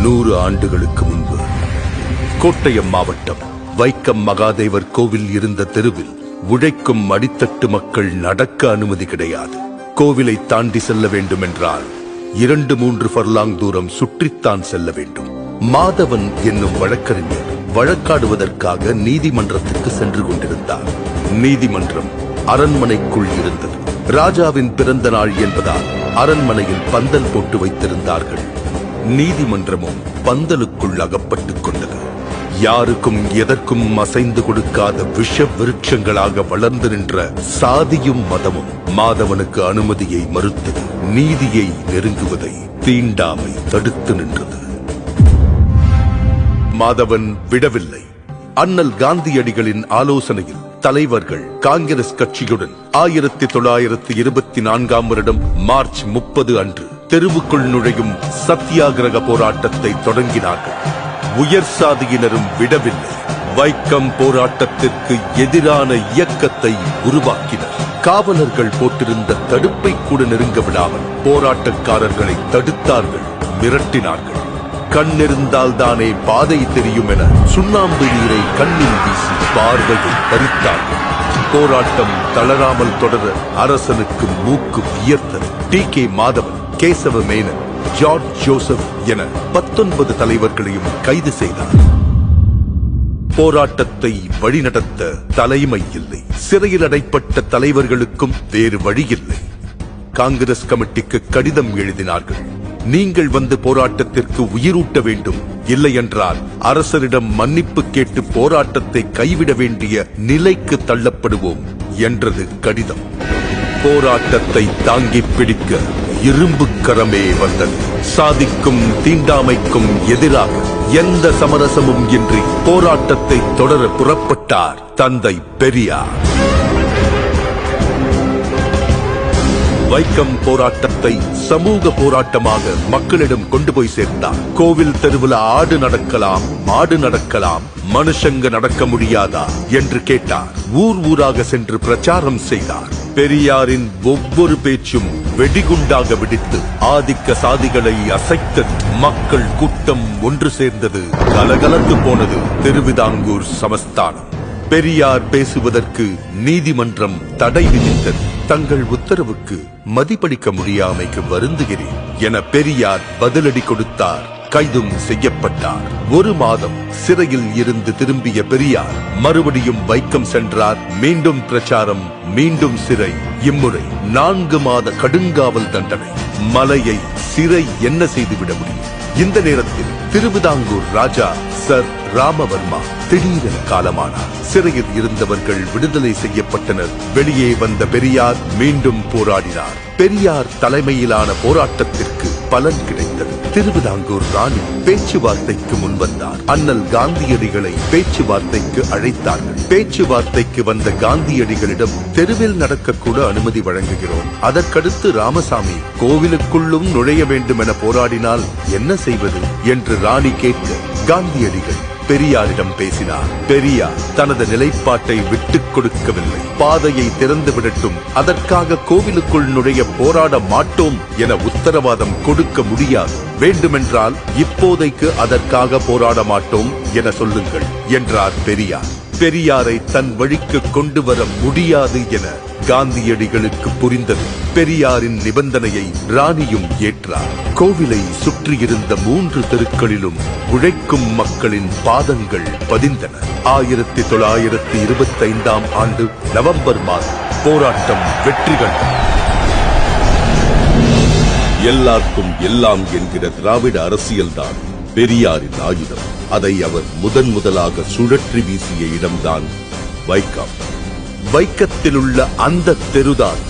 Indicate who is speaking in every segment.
Speaker 1: 100 ஆண்டுகளுக்கு முன்பு கோட்டயம் மாவட்டம் வைக்கம் மகாதேவர் கோவில் இருந்த தெருவில் உழைக்கும் அடித்தட்டு மக்கள் நடக்க அனுமதி கிடையாது. கோவிலை தாண்டி செல்ல வேண்டும் என்றால் 2-3 ஃபர்லாங் தூரம் சுற்றித்தான் செல்ல வேண்டும். மாதவன் என்னும் வழக்கறிஞர் வழக்காடுவதற்காக நீதிமன்றத்துக்கு சென்று கொண்டிருந்தார். நீதிமன்றம் அரண்மனைக்குள் இருந்தது. ராஜாவின் பிறந்த நாள் என்பதால் அரண்மனையில் பந்தல் போட்டு வைத்திருந்தார்கள். நீதிமன்றமும் பந்தலுக்குள் அகப்பட்டுக் கொண்டது. யாருக்கும் எதற்கும் அசைந்து கொடுக்காத விஷ விருட்சங்களாக வளர்ந்து நின்ற சாதியும் மதமும் மாதவனுக்கு அனுமதியை மறுத்தது. நீதியை நெருங்குவதை தீண்டாமை தடுத்து நின்றது. மாதவன் விடவில்லை. அண்ணல் காந்தியடிகளின் ஆலோசனையில் தலைவர்கள் காங்கிரஸ் கட்சியுடன் 1924ஆம் வருடம் மார்ச் 30 அன்று தெருவுக்குள் நுழையும் சத்தியாகிரக போராட்டத்தை தொடங்கினார்கள். உயர் சாதியினரும் விடவில்லை. வைக்கம் போராட்டத்திற்கு எதிரான இயக்கத்தை உருவாக்கினர். காவலர்கள் போட்டிருந்த தடுப்பை கூட நெருங்க விடாமல் போராட்டக்காரர்களை தடுத்தார்கள், மிரட்டினார்கள். கண்ணிருந்தால் தானே பாதை தெரியும் என சுண்ணாம்பு நீரை கண்ணில் வீசி பார்வையை பறித்தார்கள். போராட்டம் தளராமல் தொடர அரசனுக்கு மூக்கு வியர்த்தது. T K. Madhavan, Kesava Menon, George Joseph என 19 தலைவர்களையும் கைது செய்தார். போராட்டத்தை வழிநடத்த தலைமை இல்லை. சிறையில் அடைப்பட்ட தலைவர்களுக்கும் வேறு வழியில்லை. காங்கிரஸ் கமிட்டிக்கு கடிதம் எழுதினார்கள். நீங்கள் வந்து போராட்டத்திற்கு உயிரூட்ட வேண்டும், இல்லையென்றால் அரசரிடம் மன்னிப்பு கேட்டு போராட்டத்தை கைவிட வேண்டிய நிலைக்கு தள்ளப்படுவோம் என்றது கடிதம். போராட்டத்தை தாங்கி பிடிக்க இரும்பு கரமே வந்தது. சாதிக்கும் தீண்டாமைக்கும் எதிராக எந்த சமரசமும் இன்றி போராட்டத்தை தொடர புறப்பட்டார் தந்தை பெரியார். வைக்கம் போராட்டத்தை சமூக போராட்டமாக மக்களிடம் கொண்டு போய் சேர்த்தார். கோவில் தெருவில் ஆடு நடக்கலாம், மாடு நடக்கலாம், மனுஷங்க நடக்க முடியாதா என்று கேட்டார். ஊர் ஊராக சென்று பிரச்சாரம் செய்தார். பெரியாரின் ஒவ்வொரு பேச்சும் வெடிகுண்டாக வெடித்து ஆதிக்க சாதிகளை அசைத்தது. மக்கள் கூட்டம் ஒன்று சேர்ந்தது. கலகலத்து போனது திருவிதாங்கூர் சமஸ்தானம். பெரியார் பேசுவதற்கு நீதிமன்றம் தடை விதித்தது. தங்கள் உத்தரவுக்கு மதிப்பளிக்க முடியாமைக்கு வருந்துகிறேன் என பெரியார் பதிலடி கொடுத்தார். கைதும் செய்யப்பட்டார். 1 மாதம் சிறையில் இருந்து திரும்பிய பெரியார் மறுபடியும் வைக்கம் சென்றார். மீண்டும் பிரச்சாரம், மீண்டும் சிறை. இம்முறை 4 மாத கடுங்காவல் தண்டனை. மலையை சிறை என்ன செய்துவிட முடியும்? இந்த நேரத்தில் திருவிதாங்கூர் ராஜா சர் ராமவர்மா திடீரென காலமானார். சிறையில் இருந்தவர்கள் விடுதலை செய்யப்பட்டனர். வெளியே வந்த பெரியார் மீண்டும் போராடினார். பெரியார் தலைமையிலான போராட்டத்திற்கு பலன் கிடைத்தது. திருவிதாங்கூர் ராணி பேச்சுவார்த்தைக்கு முன்வந்தார். அண்ணல் காந்தியடிகளை பேச்சுவார்த்தைக்கு அழைத்தார்கள். பேச்சுவார்த்தைக்கு வந்த காந்தியடிகளிடம் தெருவில் நடக்கக்கூட அனுமதி வழங்குகிறோம், அதற்கடுத்து ராமசாமி கோவிலுக்குள்ளும் நுழைய வேண்டும் என போராடினால் என்ன செய்வது என்று ராணி கேட்க காந்தியடிகள் பெரியாரிடம் பேசினார். பெரியார் தனது நிலைப்பாட்டை விட்டுக் கொடுக்கவில்லை. பாதையை திறந்து விடட்டும், அதற்காக கோவிலுக்குள் நுழைய போராட மாட்டோம் என உத்தரவாதம் கொடுக்க முடியாது. வேண்டுமென்றால் இப்போதைக்கு அதற்காக போராட மாட்டோம் என சொல்லுங்கள் என்றார் பெரியார். பெரியாரை தன் வழிக்கு கொண்டு வர முடியாது என காந்தியடிகளுக்கு புரிந்தது. பெரியாரின் நிபந்தனையை ராணியும் ஏற்றார். கோவிலை சுற்றியிருந்த 3 தெருக்களிலும் உழைக்கும் மக்களின் பாதங்கள் பதிந்தன. 1925ஆம் ஆண்டு நவம்பர் மாதம் போராட்டம் வெற்றி கண்டது. எல்லாருக்கும் எல்லாம் என்கிற திராவிட அரசியல்தான் பெரியாரின் ஆயுதம். அதை அவர் முதலாக சுழற்றி வீசிய இடம்தான் வைக்கம். வைக்கத்தில் உள்ள அந்த தெருதான்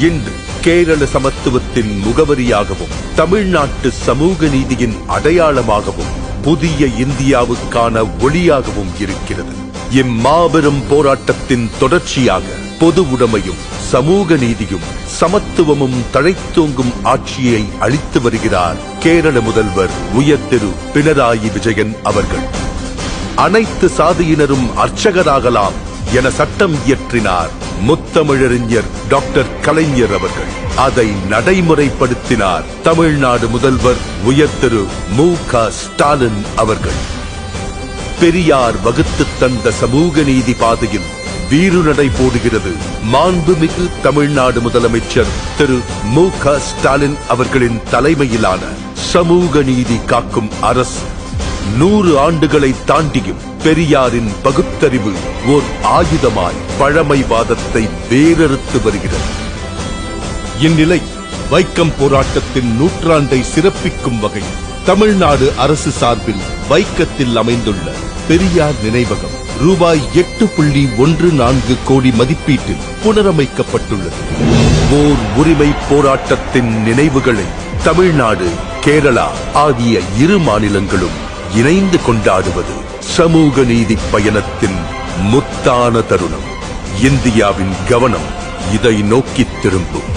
Speaker 1: இன்று கேரள சமத்துவத்தின் முகவரியாகவும் தமிழ்நாட்டு சமூக நீதியின் அடையாளமாகவும் புதிய இந்தியாவுக்கான ஒளியாகவும் இருக்கிறது. இம்மாபெரும் போராட்டத்தின் தொடர்ச்சியாக பொது உடைமையும் சமூக நீதியும் சமத்துவமும் தழைத்தோங்கும் ஆட்சியை அளித்து வருகிறார் கேரள முதல்வர் உயர்திரு பினராயி விஜயன் அவர்கள். அனைத்து சாதியினரும் அர்ச்சகராகலாம், என சட்டம் இயற்றினார் முத்தமிழறிஞர் டாக்டர் கலைஞர் அவர்கள். அதை நடைமுறைப்படுத்தினார் தமிழ்நாடு முதல்வர் உயர் திரு மு.க. ஸ்டாலின் அவர்கள். பெரியார் வகுத்து தந்த சமூக நீதி பாதையில் வீறுநடை போடுகிறது மாண்புமிகு தமிழ்நாடு முதலமைச்சர் திரு மு.க. ஸ்டாலின் அவர்களின் தலைமையிலான சமூக நீதி காக்கும் அரசு. 100 ஆண்டுகளை தாண்டியும் பெரியாரின் பகுத்தறிவு ஓர் ஆயுதமாய் பழமைவாதத்தை வேரறுத்து வருகிறது. இந்நிலை வைக்கம் போராட்டத்தின் நூற்றாண்டை சிறப்பிக்கும் வகையில் தமிழ்நாடு அரசு சார்பில் வைக்கத்தில் அமைந்துள்ள பெரியார் நினைவகம் ரூபாய் 8.14 கோடி மதிப்பீட்டில் புனரமைக்கப்பட்டுள்ளது. ஓர் உரிமை போராட்டத்தின் நினைவுகளை தமிழ்நாடு, கேரளா ஆகிய 2 மாநிலங்களும் இணைந்து கொண்டாடுவது சமூக நீதி பயணத்தின் முத்தான தருணம். இந்தியாவின் கவனம் இதை நோக்கி திரும்பும்.